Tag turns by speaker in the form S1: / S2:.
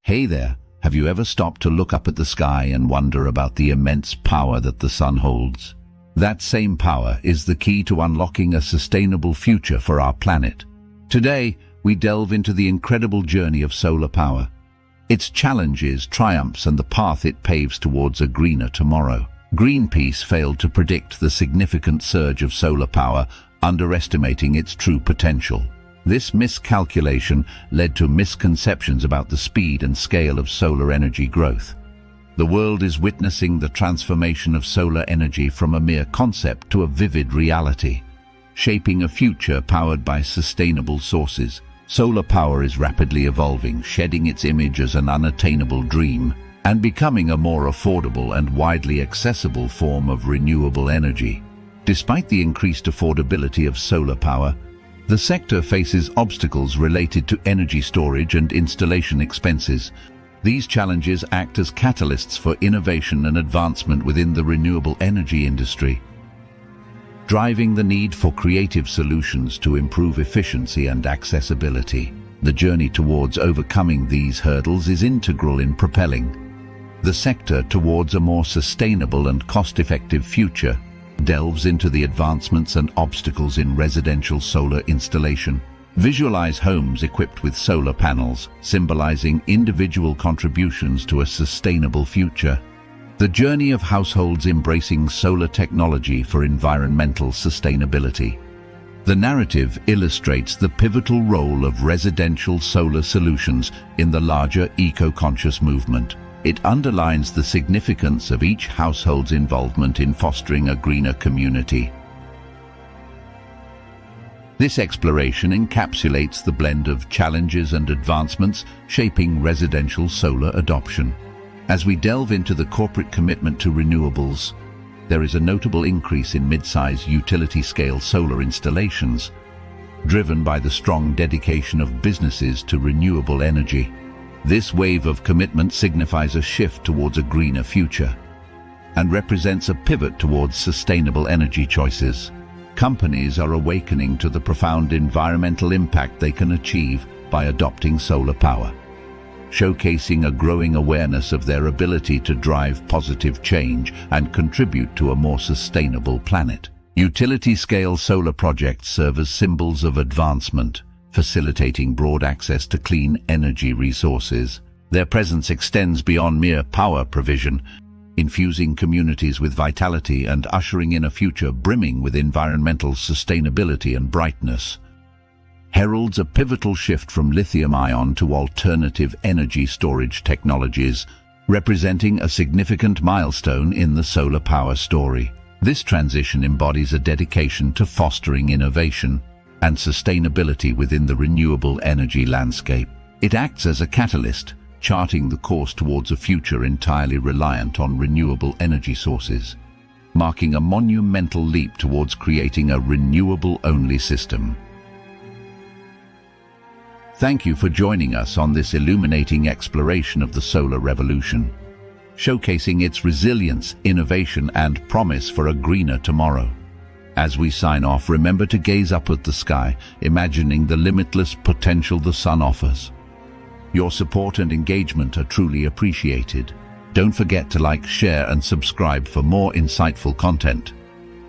S1: Hey there, have you ever stopped to look up at the sky and wonder about the immense power that the sun holds? That same power is the key to unlocking a sustainable future for our planet. Today, we delve into the incredible journey of solar power, its challenges, triumphs, and the path it paves towards a greener tomorrow. Greenpeace failed to predict the significant surge of solar power, underestimating its true potential. This miscalculation led to misconceptions about the speed and scale of solar energy growth. The world is witnessing the transformation of solar energy from a mere concept to a vivid reality, shaping a future powered by sustainable sources. Solar power is rapidly evolving, shedding its image as an unattainable dream and becoming a more affordable and widely accessible form of renewable energy. Despite the increased affordability of solar power, the sector faces obstacles related to energy storage and installation expenses. These challenges act as catalysts for innovation and advancement within the renewable energy industry, driving the need for creative solutions to improve efficiency and accessibility. The journey towards overcoming these hurdles is integral in propelling the sector towards a more sustainable and cost-effective future. Delves into the advancements and obstacles in residential solar installation. Visualize homes equipped with solar panels, symbolizing individual contributions to a sustainable future. The journey of households embracing solar technology for environmental sustainability. The narrative illustrates the pivotal role of residential solar solutions in the larger eco-conscious movement. It underlines the significance of each household's involvement in fostering a greener community. This exploration encapsulates the blend of challenges and advancements shaping residential solar adoption. As we delve into the corporate commitment to renewables, there is a notable increase in mid-size utility-scale solar installations, driven by the strong dedication of businesses to renewable energy. This wave of commitment signifies a shift towards a greener future and represents a pivot towards sustainable energy choices. Companies are awakening to the profound environmental impact they can achieve by adopting solar power, showcasing a growing awareness of their ability to drive positive change and contribute to a more sustainable planet. Utility-scale solar projects serve as symbols of advancement, facilitating broad access to clean energy resources. Their presence extends beyond mere power provision, infusing communities with vitality and ushering in a future brimming with environmental sustainability and brightness. Heralds a pivotal shift from lithium-ion to alternative energy storage technologies, representing a significant milestone in the solar power story. This transition embodies a dedication to fostering innovation and sustainability within the renewable energy landscape. It acts as a catalyst, charting the course towards a future entirely reliant on renewable energy sources, marking a monumental leap towards creating a renewable-only system. Thank you for joining us on this illuminating exploration of the solar revolution, showcasing its resilience, innovation, and promise for a greener tomorrow. As we sign off, remember to gaze up at the sky, imagining the limitless potential the sun offers. Your support and engagement are truly appreciated. Don't forget to like, share, and subscribe for more insightful content.